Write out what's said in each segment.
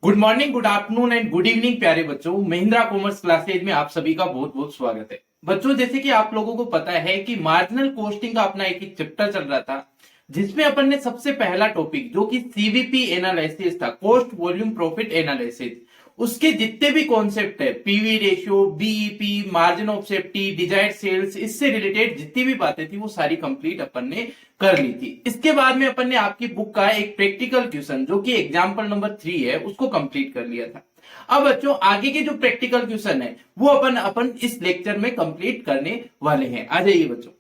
Good morning, good afternoon and good evening प्यारे बच्चों। Mahindra commerce classes में आप सभी का बहुत बहुत स्वागत है। बच्चों, जैसे कि आप लोगों को पता है कि मार्जिनल कॉस्टिंग का अपना एक चैप्टर चल रहा था, जिसमें अपन ने सबसे पहला टॉपिक जो कि सीवीपी एनालिसिस था, कॉस्ट वॉल्यूम प्रॉफिट एनालिसिस, उसके जितने भी कॉन्सेप्ट है, PV ratio, BEP, margin of safety, desired sales, इससे रिलेटेड जितनी भी बातें थी वो सारी कंप्लीट अपन ने कर ली थी। इसके बाद में अपन ने आपकी बुक का एक प्रैक्टिकल क्वेश्चन जो कि एग्जाम्पल नंबर 3 है उसको कंप्लीट कर लिया था। अब बच्चों, आगे के जो प्रैक्टिकल क्वेश्चन है वो अपन इस लेक्चर में कंप्लीट करने वाले हैं। आ जाइए बच्चों,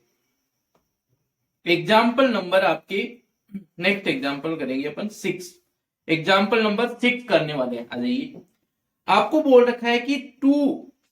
एग्जाम्पल नंबर आपके नेक्स्ट एग्जाम्पल करेंगे अपन 6। एग्जाम्पल नंबर 6 करने वाले हैं। आ जाइए, आपको बोल रखा है कि टू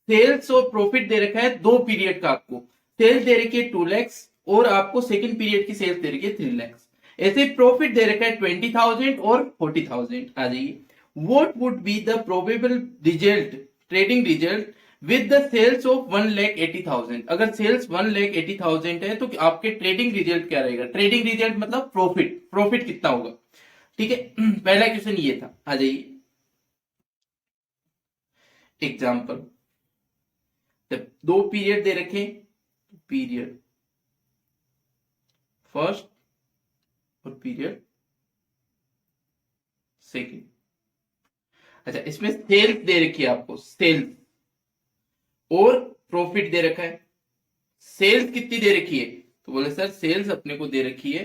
सेल्स और प्रॉफिट दे रखा है दो पीरियड का। आपको सेल्स दे रखी है 2 lakhs और आपको सेकंड पीरियड की सेल्स दे रखी है 3 lakhs। ऐसे प्रॉफिट दे रखा है 20,000 और 40,000। आ जाइए, what would be the probable result, trading result with the sales of 1,80,000। अगर सेल्स 1,80,000 है तो आपके ट्रेडिंग रिजल्ट क्या रहेगा? ट्रेडिंग रिजल्ट मतलब प्रॉफिट कितना होगा? ठीक है, पहला क्वेश्चन ये था। आ जाइए, एग्जाम्पल, जब दो पीरियड दे रखे, पीरियड फर्स्ट और पीरियड सेकंड। अच्छा, इसमें सेल्स दे रखी है आपको, सेल्स और प्रॉफिट दे रखा है। सेल्स कितनी दे रखी है? तो बोले सर सेल्स अपने को दे रखी है,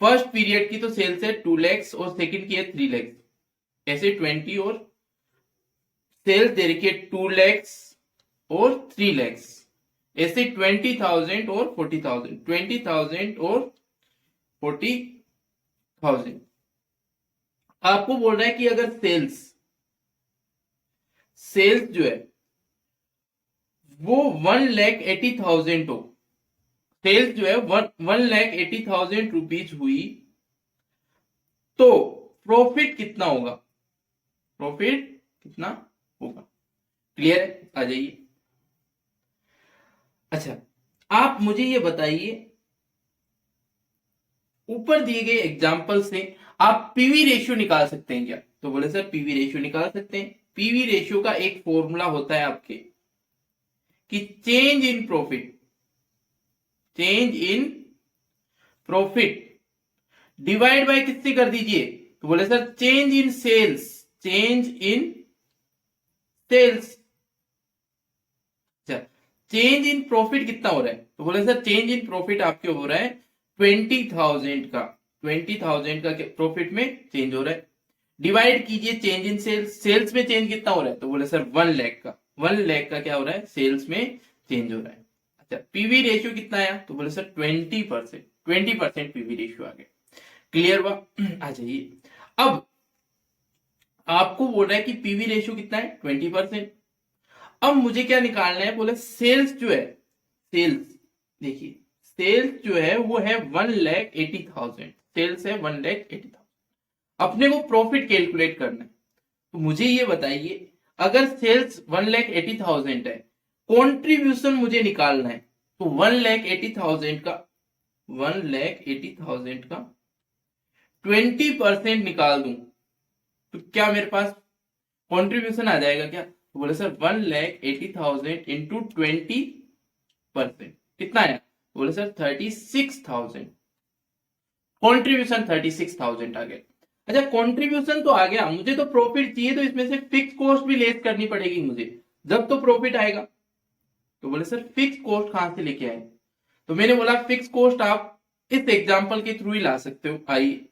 फर्स्ट पीरियड की तो सेल्स है 2 lakhs और सेकंड की है 3 lakhs। ऐसे 20 और सेल्स दे रखी है 2 lakhs और 3 lakhs। ऐसे 20,000 और 40,000, 20,000 और 40,000। आपको बोल रहा है कि अगर सेल्स जो है वो 1,80,000 हो, सेल्स जो है 1,80,000 रुपीज हुई, तो प्रॉफिट कितना होगा? प्रॉफिट कितना होगा? क्लियर है? आ जाइए। अच्छा, आप मुझे ये बताइए, ऊपर दिए गए एग्जाम्पल से आप पीवी रेशियो निकाल सकते हैं क्या? तो बोले सर पीवी रेशियो निकाल सकते हैं। पीवी रेशियो का एक फॉर्मूला होता है आपके कि change in profit divide by किससे कर दीजिए? तो बोले सर चेंज इन सेल्स। अच्छा, चेंज इन प्रॉफिट कितना हो रहा है? तो बोले सर चेंज इन प्रॉफिट आपके हो रहा है 20,000 का, 20,000 का प्रॉफिट में चेंज हो रहा है। डिवाइड कीजिए चेंज इन सेल्स, सेल्स में चेंज कितना हो रहा है? तो बोले सर 1 लाख का, 1 लाख का क्या हो रहा है? सेल्स में चेंज हो रहा है। अच्छा, पीवी रेशियो कितना आया? तो बोले सर 20%, 20% पीवी रेशियो आ गया। क्लियर हुआ? आ जाइए, अब आपको बोल रहा है कि पीवी रेशियो कितना है? 20%। अब मुझे क्या निकालना है? बोले सेल्स जो है, सेल्स देखिए, सेल्स जो है वो है 1,80,000, सेल्स है 1,80,000। अपने को प्रॉफिट कैलकुलेट करना है। तो मुझे ये बताइए, अगर सेल्स 1,80,000 है, कॉन्ट्रीब्यूशन मुझे निकालना है, तो 1,80,000 का 20% निकाल दूं तो क्या मेरे पास कॉन्ट्रीब्यूशन आ जाएगा क्या? तो बोले सर 1,80,000 इंटू 20% कितना आया? बोले सर 36,000। कॉन्ट्रीब्यूशन 36,000 आ गया। अच्छा, कंट्रीब्यूशन तो आ गया, मुझे तो प्रॉफिट चाहिए, तो इसमें से फिक्स कॉस्ट भी लेस करनी पड़ेगी मुझे, जब तो प्रॉफिट आएगा। तो बोले सर फिक्स कॉस्ट कहां से लेके आए? तो मैंने बोला फिक्स कॉस्ट आप इस एग्जांपल के थ्रू ही ला सकते हो। आइए,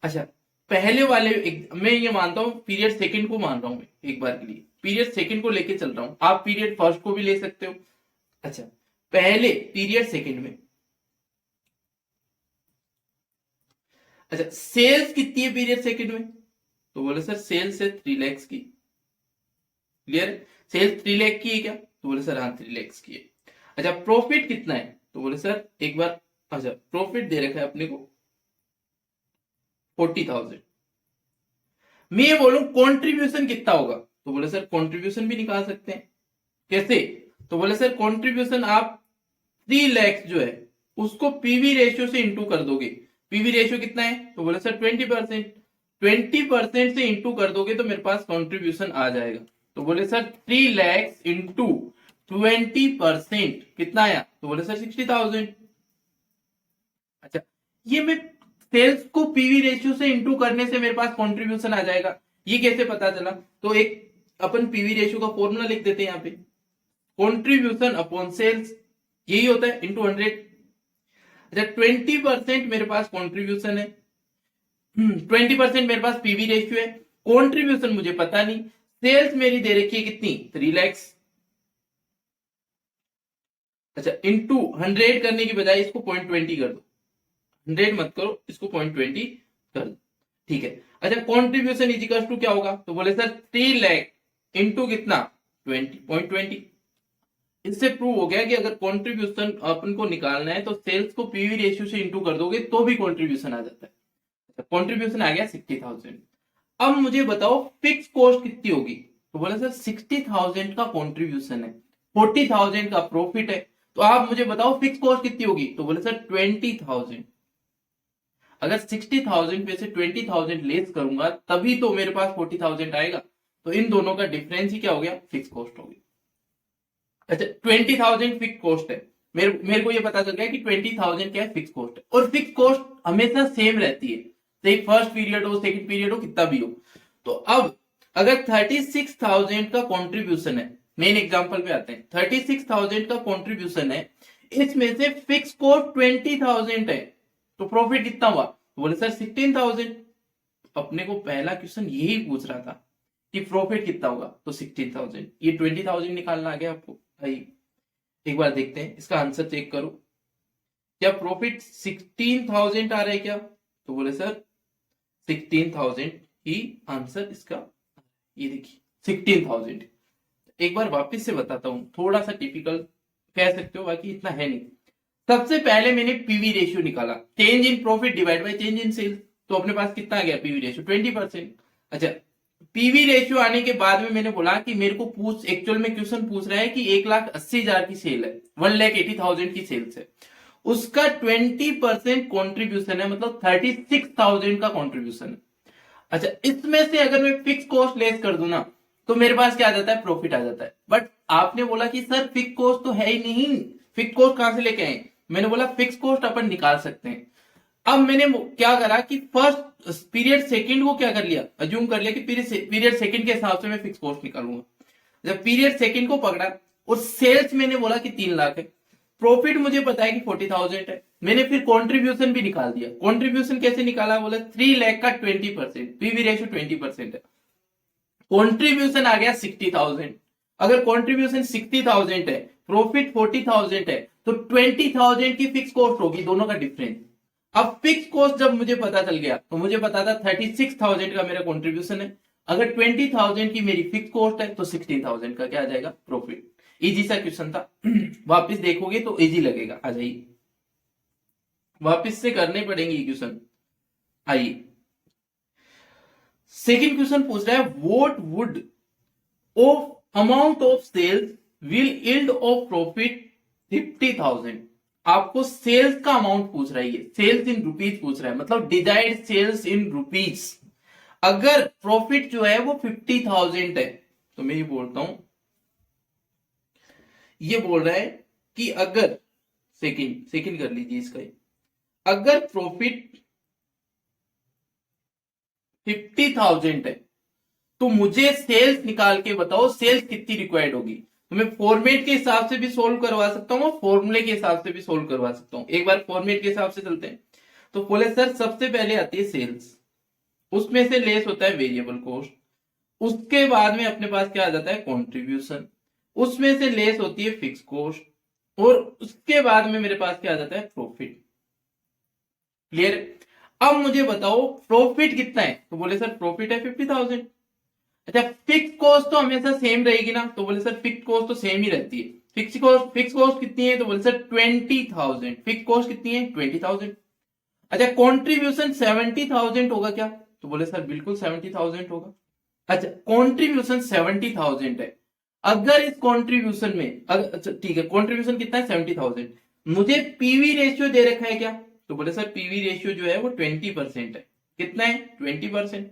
अच्छा, पहले वाले मैं ये मानता हूं, पीरियड सेकंड को मान रहा हूं मैं एक बार के लिए, पीरियड सेकंड को लेके चल रहा हूं, आप पीरियड फर्स्ट को भी ले सकते हो। अच्छा, पहले पीरियड सेकंड में, अच्छा सेल्स कितनी है पीरियड सेकंड में? तो बोले सर सेल्स है 3 lakhs की। क्लियर? सेल्स 3 लाख की है क्या? तो बोले सर हाँ 3 lakhs की है। अच्छा, प्रॉफिट कितना है? तो बोले सर एक बार, अच्छा प्रॉफिट दे रखा है अपने को 40,000। मैं ये बोलूं कॉन्ट्रीब्यूशन कितना होगा? तो बोले सर कॉन्ट्रीब्यूशन भी निकाल सकते हैं। कैसे? तो बोले सर कॉन्ट्रीब्यूशन आप 3 lakhs जो है उसको पीवी रेशियो से इंटू कर दोगे। पीवी रेशियो कितना है? तो बोले सर 20%। 20% से इंटू कर दोगे तो मेरे पास कॉन्ट्रीब्यूशन आ जाएगा। तो बोले सर 3 लाख इंटू 20% कितना आया? तो बोले सर 60,000। अच्छा, ये मैं सेल्स को पीवी रेशियो से इंटू करने से मेरे पास कॉन्ट्रीब्यूशन आ जाएगा, ये कैसे पता चला? तो एक अपन पीवी रेशियो का फॉर्मूला लिख देते हैं यहाँ पे, कॉन्ट्रीब्यूशन अपॉन सेल्स, यही होता है इंटू 100। अच्छा, 20% मेरे पास कॉन्ट्रीब्यूशन है, 20% मेरे पास पीवी रेशियो है, कॉन्ट्रीब्यूशन मुझे पता नहीं, सेल्स मेरी दे रखी है कितनी? 3 लाख। अच्छा, इंटू 100 करने की बजाय इसको 0.20 कर दो, 100 मत करो, इसको 0.20 कर दो, ठीक है। अच्छा, कॉन्ट्रीब्यूशन इजिकल्स टू क्या होगा? तो बोले सर 3 लाख इंटू कितना? 20.20। इससे प्रूव हो गया कि अगर कॉन्ट्रीब्यूशन अपन को निकालना है तो सेल्स को पीवी रेशियो से इंटू कर दोगे तो भी कॉन्ट्रीब्यूशन आ जाता है। कॉन्ट्रीब्यूशन आ गया 60,000। अब मुझे बताओ फिक्स कॉस्ट कितनी होगी? तो बोले सर 60,000 का कॉन्ट्रीब्यूशन है, 40,000 का प्रॉफिट है, तो आप मुझे बताओ फिक्स कॉस्ट कितनी होगी? तो बोले सर 20,000। अगर 60,000 में से 20,000 लेस करूंगा तभी तो मेरे पास 40,000 आएगा। तो इन दोनों का डिफरेंस ही क्या हो गया? फिक्स कॉस्ट हो गई। अच्छा, 20,000 फिक्स कॉस्ट है, मेरे को ये पता चल गया कि 20,000 क्या है? फिक्स कॉस्ट है, और फिक्स कॉस्ट हमेशा सेम रहती है, चाहे फर्स्ट पीरियड हो, सेकंड पीरियड हो, कितना भी हो। तो अब अगर 36,000 का कॉन्ट्रीब्यूशन है, मेन एग्जांपल पे आते हैं, 36,000 का कॉन्ट्रीब्यूशन है, इसमें से फिक्स कॉस्ट 20,000 है, तो प्रॉफिट कितना हुआ? तो बोले सर 16,000। अपने को पहला क्वेश्चन यही पूछ रहा था कि प्रॉफिट कितना होगा, तो 16,000। ये 20,000 निकालना आ गया आपको भाई। एक बार देखते हैं इसका आंसर चेक करो, क्या प्रॉफिट 16,000 आ रहा है क्या? तो बोले सर 16,000 ही आंसर इसका, ये देखिए 16,000। एक बार वापस से बताता हूं, थोड़ा सा टिपिकल कह सकते हो, बाकी इतना है नहीं। सबसे पहले मैंने पीवी रेशियो निकाला, change in profit divide by change in sales, तो अपने पास कितना आ गया? PV ratio 20%। अच्छा, पीवी रेशियो आने के बाद में मैंने बोला कि मेरे को पूछ, एक्चुअल में क्वेश्चन पूछ रहा है कि 1,80,000 की सेल है, 1,80,000 की सेल्स है, उसका 20% कॉन्ट्रीब्यूशन है, मतलब 36,000 का कॉन्ट्रीब्यूशन है। अच्छा, इसमें से अगर मैं फिक्स कॉस्ट लेस कर दूं ना तो मेरे पास क्या आ जाता है? प्रॉफिट आ जाता है। बट आपने बोला कि सर फिक्स कॉस्ट तो है ही नहीं, फिक्स कॉस्ट कहां से लेके आए? मैंने बोला फिक्स कॉस्ट अपन निकाल सकते हैं। अब मैंने क्या करा कि फर्स्ट पीरियड सेकंड को क्या कर लिया, अज्यूम कर लिया कि पीरियड सेकंड के हिसाब से मैं फिक्स कॉस्ट निकालूंगा। जब पीरियड सेकंड को पकड़ा और सेल्स मैंने बोला कि 3 लाख है, प्रॉफिट मुझे पता है कि 40,000 है, मैंने फिर कॉन्ट्रीब्यूशन भी निकाल दिया। कॉन्ट्रीब्यूशन कैसे निकाला? बोला 3 लाख का 20%, पीवी रेशियो 20% है, कॉन्ट्रीब्यूशन आ गया 60,000। अगर कॉन्ट्रीब्यूशन 60,000 है, प्रॉफिट 40,000 है, तो 20,000 की फिक्स कॉस्ट होगी, दोनों का डिफरेंस। अब फिक्स कॉस्ट जब मुझे पता चल गया तो मुझे पता था 36,000 का मेरा कॉन्ट्रीब्यूशन है, अगर 20,000 की मेरी फिक्स कॉस्ट है तो 16,000 का क्या आ जाएगा? प्रॉफिट। इजी सा क्वेश्चन था, वापस देखोगे तो इजी लगेगा। आ जाइए, वापस से करने पड़ेंगे क्वेश्चन। आइए, सेकंड क्वेश्चन पूछ रहा है, what would of amount of sales will yield of profit 50,000। आपको सेल्स का अमाउंट पूछ रहा है, सेल्स इन रुपीज पूछ रहा है, मतलब डिजाइड सेल्स इन रुपीज। अगर प्रॉफिट जो है वो 50,000 है, तो मैं ये बोलता हूं, ये बोल रहा है कि अगर सेकंड कर लीजिए इसका, अगर प्रॉफिट 50,000 है तो मुझे सेल्स निकाल के बताओ सेल्स कितनी रिक्वायर्ड होगी। तो मैं फॉर्मेट के हिसाब से भी सोल्व करवा सकता हूं और फॉर्मूले के हिसाब से भी सोल्व करवा सकता हूं। एक बार फॉर्मेट के हिसाब से चलते हैं। तो बोले सर सबसे पहले आती है सेल्स, उसमें से लेस होता है वेरिएबल कॉस्ट, उसके बाद में अपने पास क्या आ जाता है? कॉन्ट्रीब्यूशन, उसमें से लेस होती है फिक्स कॉस्ट, और उसके बाद में मेरे पास क्या आ जाता है? प्रॉफिट। क्लियर? अब मुझे बताओ प्रॉफिट कितना है? तो बोले सर प्रॉफिट है 50,000। अच्छा, फिक्स कॉस्ट तो हमेशा सेम रहेगी ना? तो बोले सर फिक्स कॉस्ट तो सेम ही रहती है। फिक्स कॉस्ट कितनी है? तो बोले सर 20,000। फिक्स कॉस्ट कितनी है? 20,000। अच्छा, कॉन्ट्रीब्यूशन 70,000 होगा क्या? तो बोले सर बिल्कुल 70,000 होगा। अच्छा, कॉन्ट्रीब्यूशन 70,000 है, अगर इस कॉन्ट्रीब्यूशन में अच्छा ठीक है, कॉन्ट्रीब्यूशन कितना है? 70,000। मुझे पीवी रेशियो दे रखा है क्या? तो बोले सर पीवी रेशियो जो है वो 20% है। कितना है 20%।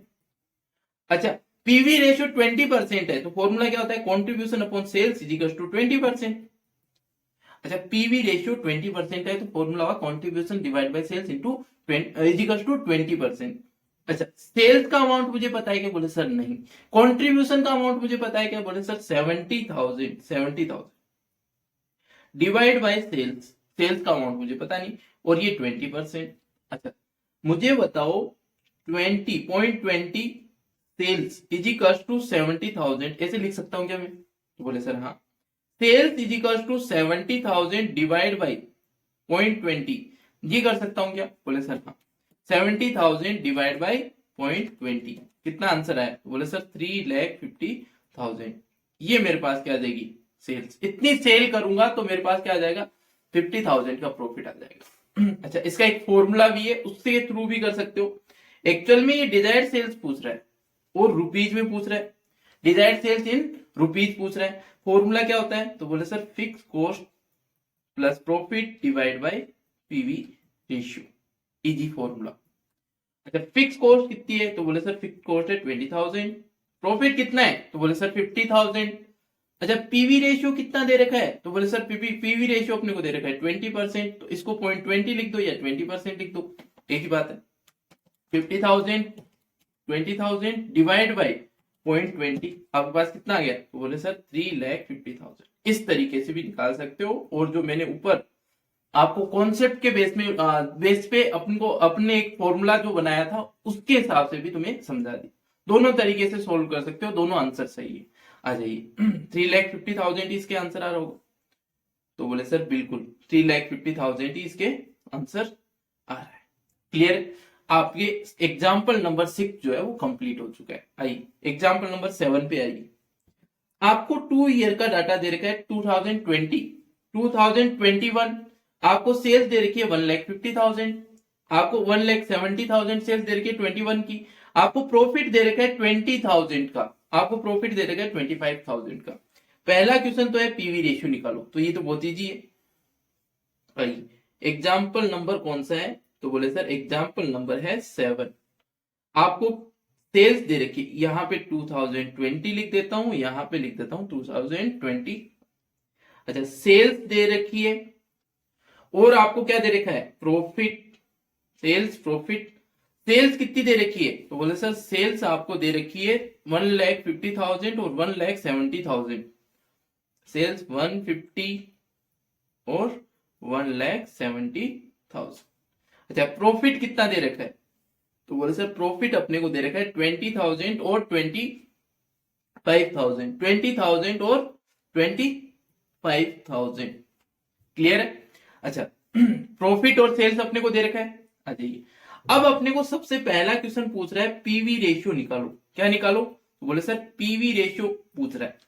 अच्छा पीवी रेशियो 20% है तो फॉर्मूला क्या होता है contribution upon sales is equal to 20%। अच्छा पीवी रेशियो 20% है तो फॉर्मूला होगा contribution divide by sales into is equal to 20%। अच्छा सेल्स का अमाउंट मुझे पता है क्या बोले सर नहीं। कॉन्ट्रीब्यूशन का अमाउंट मुझे पता है क्या बोले sir 70,000 divide by sales, sales का अमाउंट मुझे पता नहीं और ये 20%। अच्छा मुझे बताओ 20.20 सेल्स इज इक्वल टू 70,000 ऐसे लिख सकता हूं क्या मैं तो बोले सर हाँ। Sales is equal to 70,000 divide by 0.20 ये कर सकता हूं क्या बोले सर हाँ। 70,000 डिवाइड बाई 0.20 कितना आंसर आया बोले सर 3,50,000। ये मेरे पास क्या आ जाएगी सेल्स। इतनी सेल करूंगा तो मेरे पास क्या आ जाएगा 50,000 का प्रॉफिट आ जाएगा। अच्छा इसका एक फॉर्मूला भी है उसके थ्रू भी कर सकते हो। एक्चुअल में ये डिजायर्ड सेल्स पूछ रहा है और रुपीज में पूछ रहा है। डिजायर्ड सेल्स इन रुपीज पूछ रहा है। फॉर्मूला क्या होता है तो बोले sir fix cost plus profit divide bye PV ratio, easy formula. अच्छा फिक्स कॉस्ट कितनी है तो बोले सर फिक्स कॉस्ट है 20,000। प्रॉफिट कितना है तो बोले सर 50,000। अच्छा पीवी रेशियो कितना दे रखा है तो बोले सर पीवी रेशियो अपने को दे रखा है 20%। तो इसको 0.20 लिख दो या 20% लिख दो एक ही बात है। 50,000 20,000 डिवाइड बाई 0.20 आपके पास कितना आ गया तो बोले सर 3,50,000। इस तरीके से भी निकाल सकते हो और जो मैंने ऊपर आपको कॉन्सेप्ट के बेस पे अपने एक फॉर्मूला जो बनाया था उसके हिसाब से भी तुम्हें समझा दी। दोनों तरीके से सोल्व कर सकते हो, दोनों आंसर सही है। आ जाइए 3,50,000 इसके आंसर आ रहा होगा तो बोले सर बिल्कुल 3,50,000 इसके आंसर आ रहा है। क्लियर। आपके एग्जाम्पल नंबर 6 जो है वो कंप्लीट हो चुका है। आइए एग्जाम्पल नंबर 7 पे आइए। आपको 2 ईयर का डाटा दे रखा है 2020 2021 आपको सेल्स दे रखी है 1,50,000। आपको 1,70,000 सेल्स दे रखी है 21 की। आपको प्रॉफिट दे रखा है 20,000 का। आपको प्रॉफिट दे रखा है 25,000 का। पहला क्वेश्चन तो है पीवी रेशियो निकालो तो ये तो बहुत इजी है। एग्जाम्पल नंबर कौन सा है तो बोले सर एग्जाम्पल नंबर है 7। आपको सेल्स दे रखी यहां पे 2020 लिख देता हूं, यहां पे लिख देता हूं 2020। अच्छा सेल्स दे रखी है और आपको क्या दे रखा है प्रॉफिट, सेल्स प्रॉफिट। सेल्स कितनी दे रखी है तो बोले सर सेल्स आपको दे रखी है 1,50,000 और 1,70,000। सेल्स 150 और 1,70,000। अच्छा प्रॉफिट कितना दे रखा है तो बोले सर प्रॉफिट अपने को दे रखा है 20,000 और 25,000। 20,000 और 25,000 क्लियर है। अच्छा प्रॉफिट और सेल्स अपने को दे रखा है। आ जाइए अब अपने को सबसे पहला क्वेश्चन पूछ रहा है पीवी रेशियो निकालो। क्या निकालो तो बोले सर पीवी रेशियो पूछ रहा है।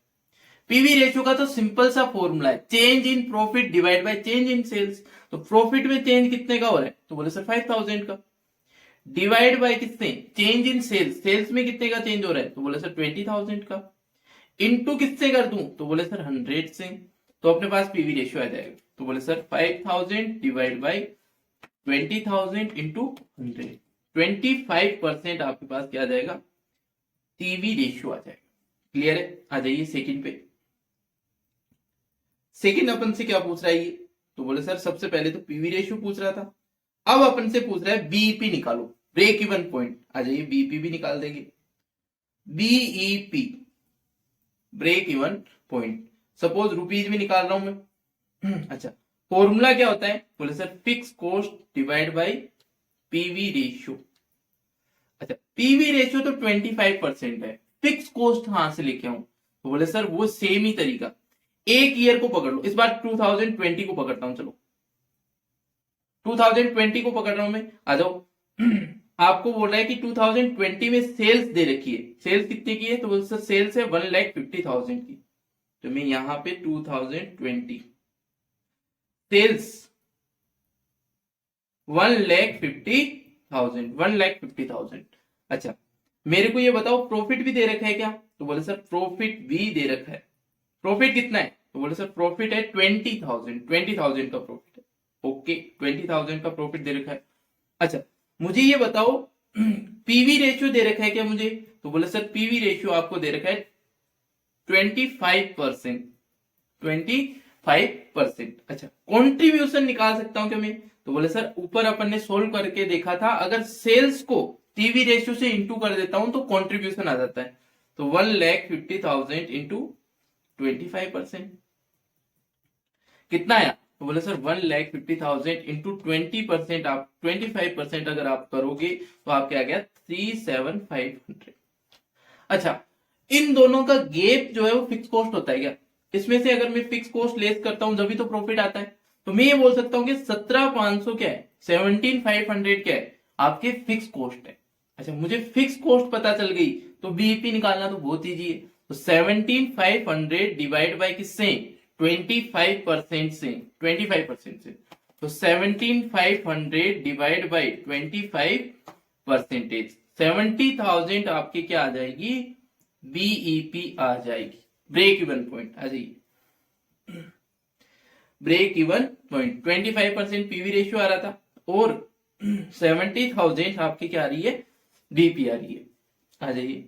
पीवी रेशियो का तो सिंपल सा फॉर्मूला है change in profit divide by change in sales. तो प्रॉफिट में चेंज कितने का हो रहा है तो बोले सर 5,000 का डिवाइड बाय कितने चेंज इन सेल्स, सेल्स में कितने का चेंज हो रहा है तो बोले सर 20,000 का। इनटू किससे कर दूं तो बोले सर 100 से। तो अपने पास पीवी रेशियो आ जाएगा तो बोले सर 5,000 डिवाइड बाई 20,000 इंटू 100। 25% आपके पास क्या आ जाएगा पीवी रेशियो आ जाएगा। क्लियर है। आ जाइए सेकंड पे। सेकंड अपन से क्या पूछ रहा है ये तो बोले सर सबसे पहले तो पीवी रेशियो पूछ रहा था। अब अपन से पूछ रहा है बीईपी निकालो, ब्रेक इवन पॉइंट। आ जाइए बीईपी भी निकाल देंगे। BEP break even point suppose rupees में निकाल रहा हूं मैं। अच्छा फॉर्मूला क्या होता है बोले sir fix cost divide by PV ratio. अच्छा पीवी रेशियो तो 25% है, फिक्स कॉस्ट कहां से लेके आऊं तो बोले सर वो सेम ही तरीका। एक ईयर को पकड़ लो, इस बार 2020 को पकड़ता हूं। चलो 2020 को पकड़ रहा हूं मैं। आ जाओ आपको बोल रहा है कि 2020 में सेल्स दे रखी है। सेल्स कितने की है तो बोले सर सेल्स है 1,50,000 की। तो मैं यहां पे 2020 सेल्स 1,50,000। अच्छा मेरे को ये बताओ प्रॉफिट भी दे रखा है क्या तो बोले सर प्रॉफिट भी दे रखा है। प्रॉफिट कितना है तो बोले सर प्रॉफिट है 20,000 का प्रॉफिट है। ओके 20,000 का प्रॉफिट दे रखा है। अच्छा मुझे ये बताओ पीवी रेशियो दे रखा है क्या मुझे, तो बोले सर पीवी रेशियो आपको दे रखा है 25%, 25%। अच्छा, कंट्रीब्यूशन निकाल सकता हूं क्या मैं, तो बोले सर ऊपर अपन ने सोल्व करके देखा था, अगर सेल्स को पीवी रेशियो से इंटू कर देता हूं तो कंट्रीब्यूशन आ जाता है। तो 1,50,000 इंटू 25%, कितना आया, तो बोले सर 1,50,000 इंटू 20%, आप 25% अगर आप करोगे तो आपके आ गया 3,7,500। अच्छा, इन दोनों का गेप जो है वो फिक्स कॉस्ट होता है क्या, इसमें से अगर मैं फिक्स कॉस्ट लेस करता हूं जब तो प्रॉफिट आता है, तो मैं ये बोल सकता हूं कि 17,500 क्या है, 17,500 क्या है, आपके फिक्स कॉस्ट है। अच्छा, मुझे फिक्स कॉस्ट पता चल गई तो बीईपी निकालना तो बहुत ईजी है। तो 17,500 डिवाइड बाय किससे, 25% से, 25% से, तो 17,500 डिवाइड बाय 25%, 70,000 आपकी क्या आ जाएगी, बीईपी आ जाएगी, ब्रेक इवन पॉइंट आ जाएगी, break even point. 25% PV ratio आ रहा था और 70,000 आपकी क्या आ रही है, बीपी आ रही है। आ जाइए,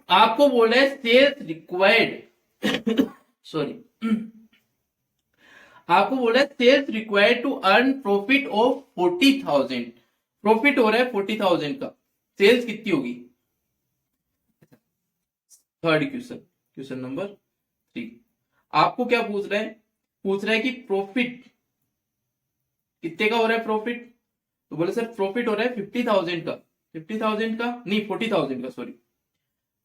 आपको बोल रहा है सेल्स रिक्वायर्ड सॉरी आपको बोल रहा है sales required to earn profit of 40,000, profit हो रहा है 40,000 का, सेल्स कितनी होगी। थर्ड क्वेश्चन, क्वेश्चन नंबर 3, आपको क्या पूछ रहा है, पूछ रहा है कि प्रॉफिट कितने का हो रहा है प्रॉफिट, तो बोले सर प्रॉफिट हो रहा है 50,000 का, 50,000 का नहीं 40,000 का, सॉरी,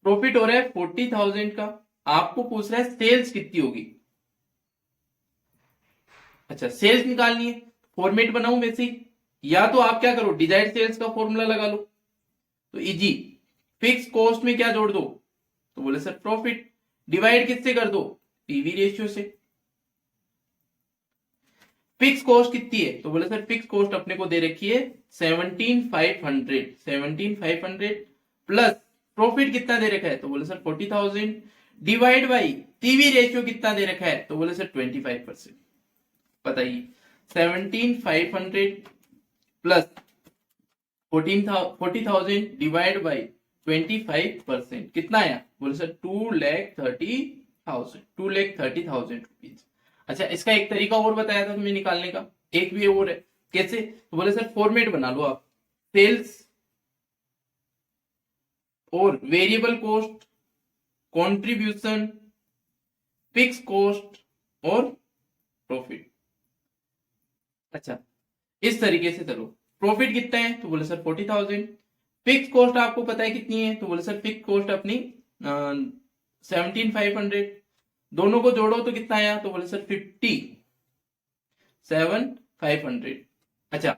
प्रॉफिट हो रहा है 40,000 का, आपको पूछ रहा है सेल्स कितनी होगी। अच्छा, सेल्स निकालनी है, फॉर्मेट बनाऊं वैसे ही, या तो आप क्या करो डिजायर्ड सेल्स का फॉर्मूला लगा लो, तो इजी, फिक्स कॉस्ट में क्या जोड़ दो, तो बोले सर प्रॉफिट, डिवाइड किससे कर दो, पीवी रेशियो से। फिक्स कॉस्ट कितनी है, तो बोले सर फिक्स कॉस्ट अपने को दे रखी है 17,500, 17,500 प्लस प्रॉफिट कितना दे रखा है, तो बोले sir 40,000 divide by PV ratio कितना दे रखा है, तो बोले सर 25%। बताइए 17,500 प्लस 40,000 डिवाइड बाई 25% कितना आया, बोले सर 2,30,000, 2,30,000 रुपीज। अच्छा, इसका एक तरीका और बताया था तुम्हें निकालने का, एक भी और है, कैसे, तो बोले सर फॉर्मेट बना लो आप, सेल्स और variable cost, contribution, fix cost और प्रॉफिट। अच्छा, इस तरीके से चलो, प्रॉफिट कितना है, तो बोले सर 40,000, फिक्स कॉस्ट आपको पता है कितनी है, तो बोले सर फिक्स कॉस्ट अपनी 17,500, दोनों को जोड़ो तो कितना आया, तो बोले सर 57,500। अच्छा,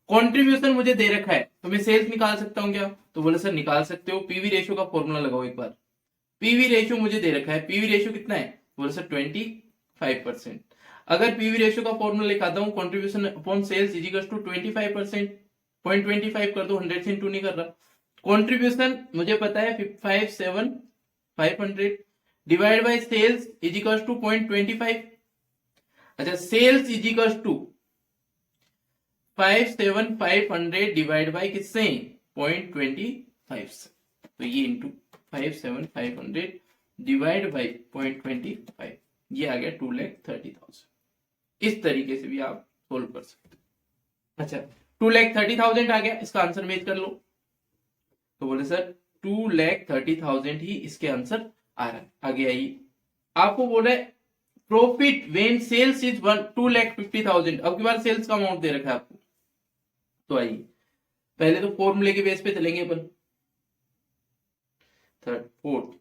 कंट्रीब्यूशन मुझे दे रखा है तो मैं सेल्स निकाल सकता हूं क्या, तो बोले सर निकाल सकते हो, पीवी रेशियो का फॉर्मूला लगाओ एक बार, पीवी रेशियो मुझे दे रखा है, पीवी रेशियो कितना है, बोले सर 25%। अगर पीवी रेशियो का फॉर्मूला लिखाता हूं, contribution upon sales is equal to 25%, 0.25 कर दो, 100 से इंटू नहीं कर रहा, कंट्रीब्यूशन मुझे पता है 57,500 divide by sales is equal to 0.25। अच्छा, sales is equal to 57,500 divide by किससे, 0.25 से, तो ये इंटू 57,500 डिवाइड बाय 0.25, ये आ गया 2,30,000। इस तरीके से भी आप सोल्व कर सकते हो। अच्छा, 2,30,000 आ गया, इसका आंसर मेज कर लो, तो बोले सर 2,30,000 ही इसके आंसर आ रहा है। आगे आइए, आपको बोला है प्रॉफिट व्हेन सेल्स इज 2,50,000, अब की बार सेल्स का अमाउंट दे रखा है आपको, तो आइए पहले तो फॉर्मूले के बेस पे चलेंगे अपन, थर्ड फोर्थ,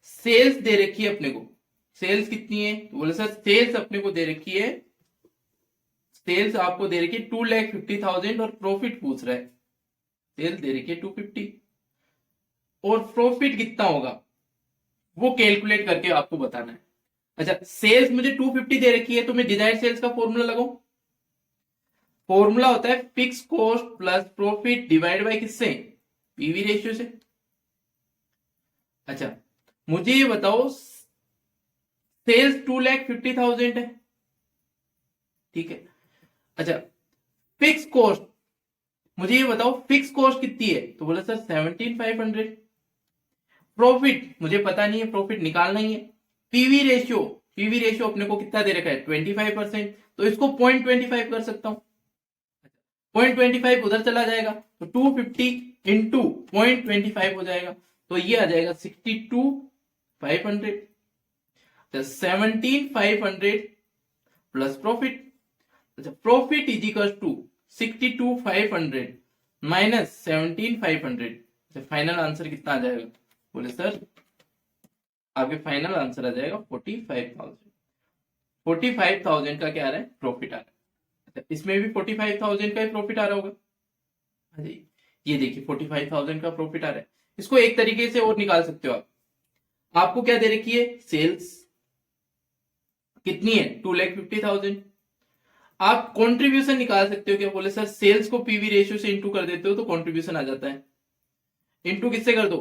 सेल्स दे रखी है अपने को, सेल्स कितनी है, तो बोले सर सेल्स अपने को दे रखी है, सेल्स आपको दे रखी है 2,50,000 और प्रॉफिट पूछ रहा है, सेल्स दे रखी है 250 और प्रॉफिट कितना होगा वो कैलकुलेट करके आपको बताना है। अच्छा, सेल्स मुझे 250 दे रखी है तो मैं डिजायर्ड सेल्स का फॉर्मूला लगाऊं, फॉर्मूला होता है fix cost plus profit divide by किससे, पीवी रेशियो से। अच्छा, मुझे ये बताओ सेल्स 2,50,000 है, ठीक है। अच्छा, फिक्स कॉस्ट मुझे ये बताओ फिक्स कॉस्ट कितनी है, तो बोला सर 17,500। प्रॉफिट मुझे पता नहीं है, प्रॉफिट निकालना ही है। पीवी रेशियो, पीवी रेशियो अपने को कितना दे रखा है 25%, तो इसको 0.25 कर सकता हूं। 0.25 उधर चला जाएगा तो 250 इंटू 0.25 हो जाएगा, तो ये आ जाएगा 62,500। 17,500 प्लस प्रॉफिट। अच्छा, profit is equal to 62,500 minus 17,500। Final answer कितना आ जाएगा, बोले सर आपके फाइनल आंसर आ जाएगा 45,000। 45,000 का क्या आ रहा है, प्रॉफिट आ रहा है। अच्छा, इसमें भी 45,000 का ही प्रॉफिट आ रहा होगा। हाँ जी, ये देखिए 45,000 का प्रॉफिट आ रहा है। इसको एक तरीके से और निकाल सकते हो आप। आपको क्या दे रखी है, सेल्स कितनी है 2,50,000। आप कंट्रीब्यूशन निकाल सकते हो, क्या बोले सर सेल्स को पीवी रेशियो से इंटू कर देते हो तो कंट्रीब्यूशन आ जाता है। इंटू किससे कर दो,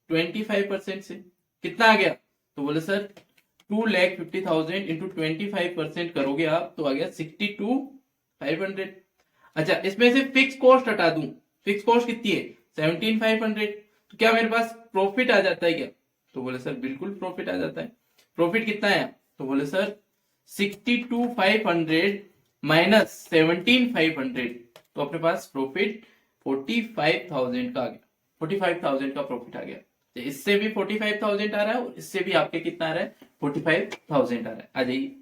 25% से। कितना आ गया, तो बोले सर 2,50,000 इंटू 25% करोगे आप तो आ गया 62,500। अच्छा, इसमें से फिक्स कॉस्ट हटा दूं, फिक्स कॉस्ट कितनी है 17,500, तो क्या मेरे पास प्रॉफिट आ जाता है क्या, तो बोले सर बिल्कुल प्रॉफिट आ जाता है। प्रॉफिट कितना है, तो बोले सर 62,500 माइनस 17,500, तो अपने पास प्रॉफिट 45,000 का आ गया। 45,000 का प्रॉफिट आ गया। तो इससे भी 45,000 आ रहा है और इससे भी आपके कितना आ रहा है 45,000 आ रहा है। आ जाइए।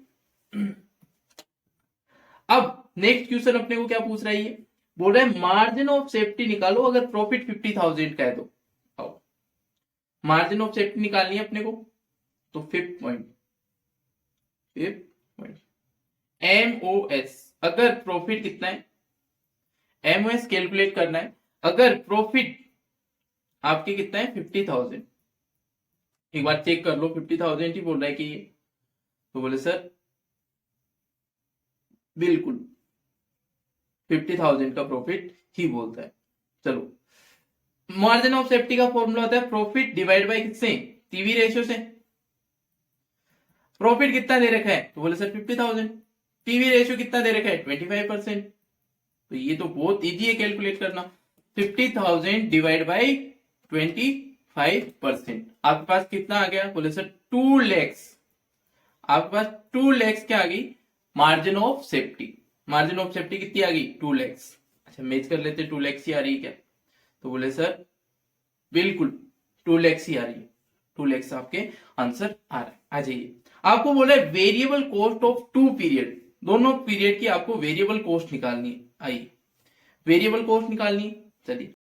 अब नेक्स्ट क्वेश्चन अपने को क्या पूछ रहा है, ये बोल रहा है मार्जिन ऑफ सेफ्टी निकालो अगर प्रॉफिट 50,000 का है तो। आओ, मार्जिन ऑफ सेफ्टी निकालनी है अपने को, तो फिफ्थ पॉइंट एमओएस। अगर प्रॉफिट कितना है, एमओएस कैलकुलेट करना है। अगर प्रॉफिट आपके कितना है 50,000, एक बार चेक कर लो 50,000 ही बोल रहा है कि ये, तो बोले सर बिल्कुल 50,000 का प्रॉफिट ही बोलता है। चलो, मार्जिन ऑफ सेफ्टी का फॉर्मूला होता है प्रॉफिट डिवाइड बाय किससे, पीवी रेशियो से। प्रॉफिट कितना दे रखा है, तो बोले सर 50,000। पीवी रेशियो कितना दे रखा है 25%, तो ये तो बहुत इजी है कैलकुलेट करना। 50,000 डिवाइड बाई 25%, आपके पास कितना आ गया, बोले सर 2 लैक्स। आपके पास 2 लैक्स क्या आ गई, margin of safety. Margin of safety कितनी आ गई 2 लैक्स। अच्छा, मैच कर लेते 2 लैक्स ही आ रही है क्या, तो बोले सर बिल्कुल 2 लैक्स ही आ रही है। 2 लैक्स आपके आंसर आ रहा है। आ जाइए, आपको बोला है वेरिएबल कॉस्ट ऑफ 2 पीरियड, दोनों पीरियड की आपको वेरिएबल कॉस्ट निकालनी है। आइए, वेरिएबल कॉस्ट निकालनी है, चलिए।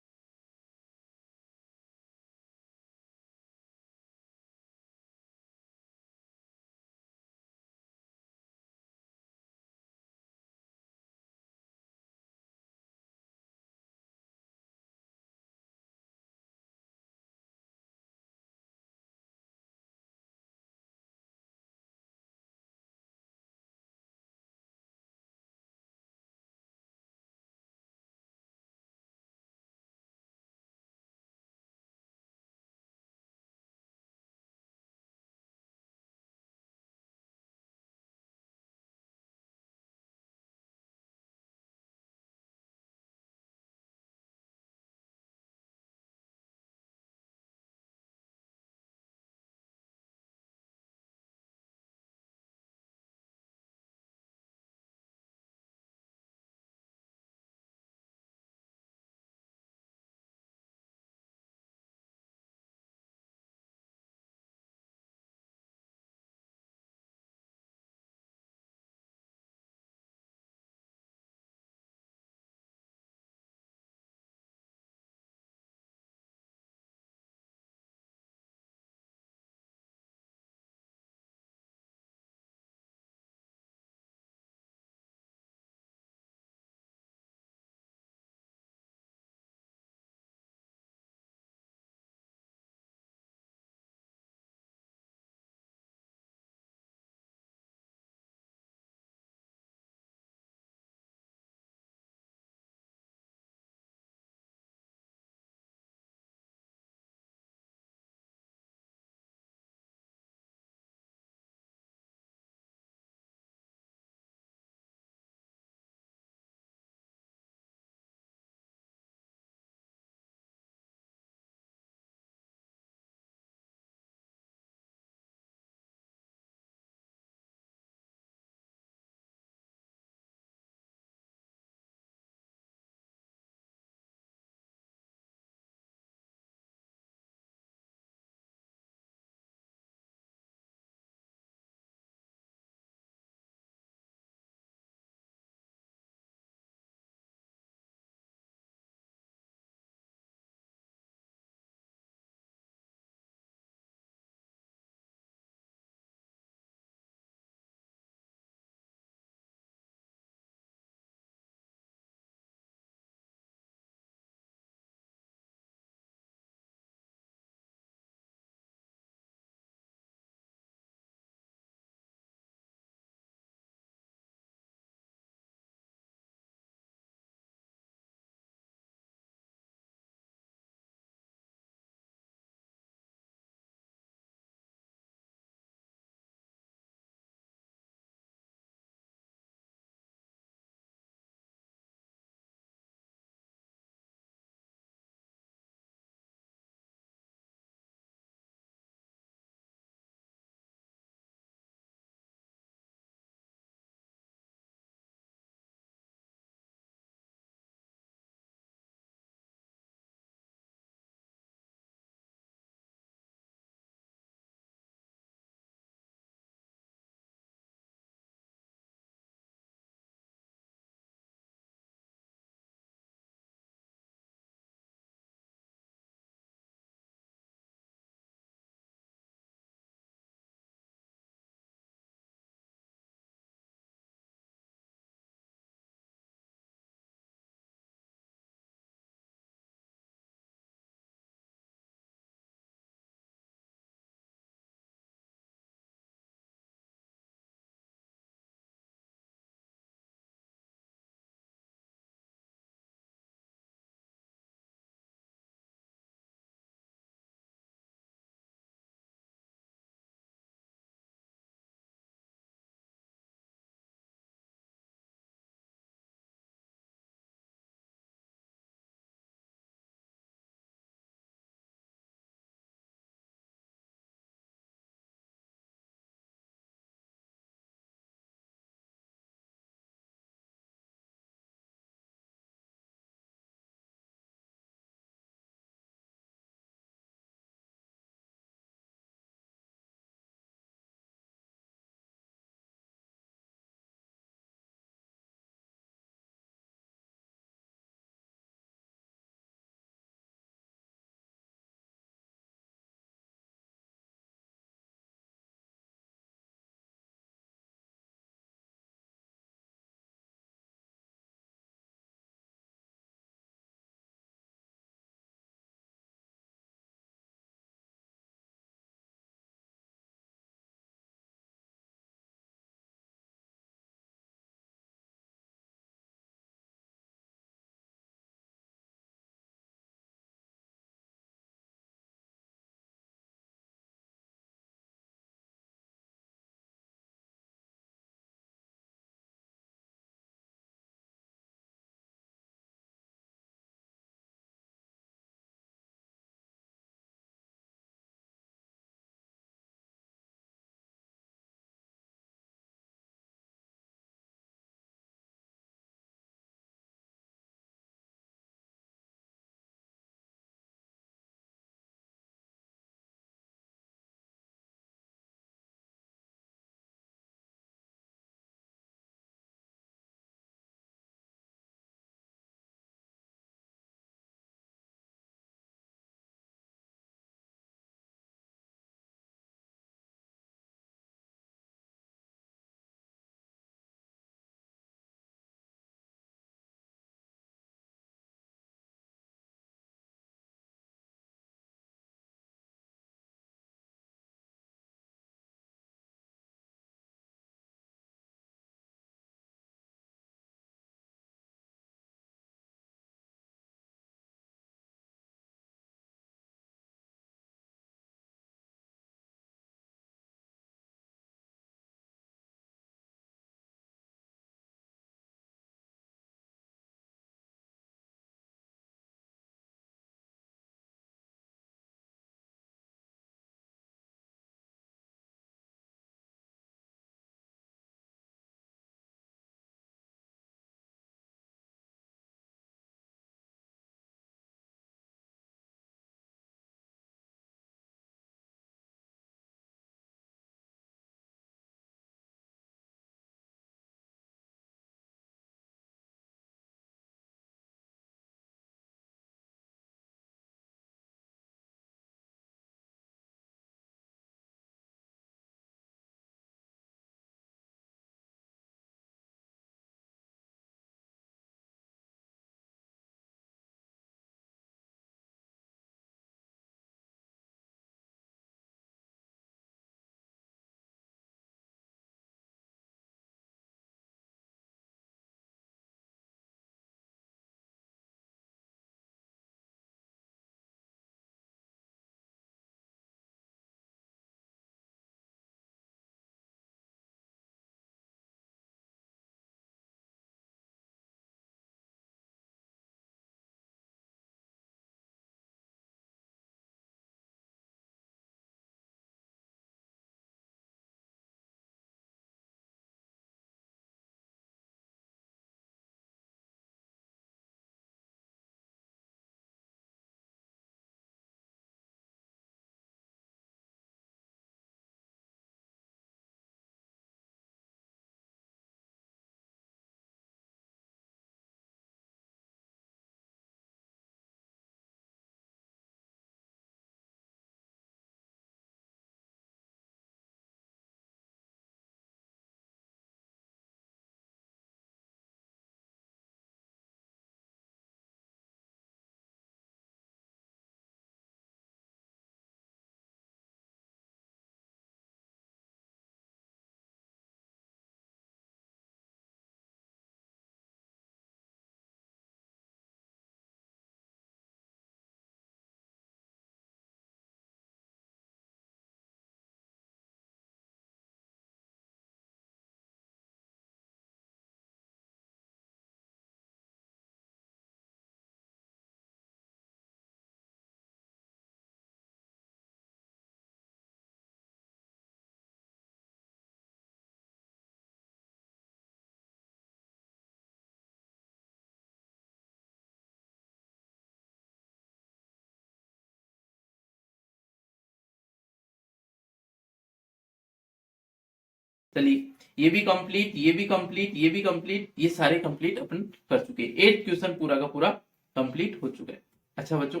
चलिए ये भी कंप्लीट, ये भी कंप्लीट, ये भी कंप्लीट, ये सारे कंप्लीट अपन कर चुके हैं। 8 क्वेश्चन पूरा का पूरा कंप्लीट हो चुका है। अच्छा बच्चों,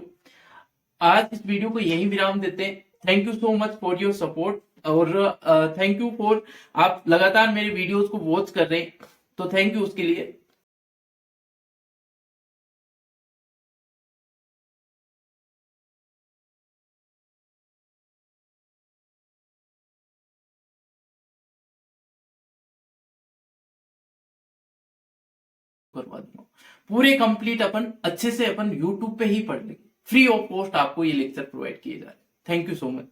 आज इस वीडियो को यहीं विराम देते हैं। Thank you so much for your support और थैंक यू फॉर आप लगातार मेरे वीडियोस को वॉच कर रहे हैं, तो थैंक यू उसके लिए। करवा दूंगा पूरे कंप्लीट, अपन अच्छे से अपन यूट्यूब पे ही पढ़ लेंगे, फ्री ऑफ कॉस्ट आपको ये लेक्चर प्रोवाइड किए जा रहे हैं। Thank you so much.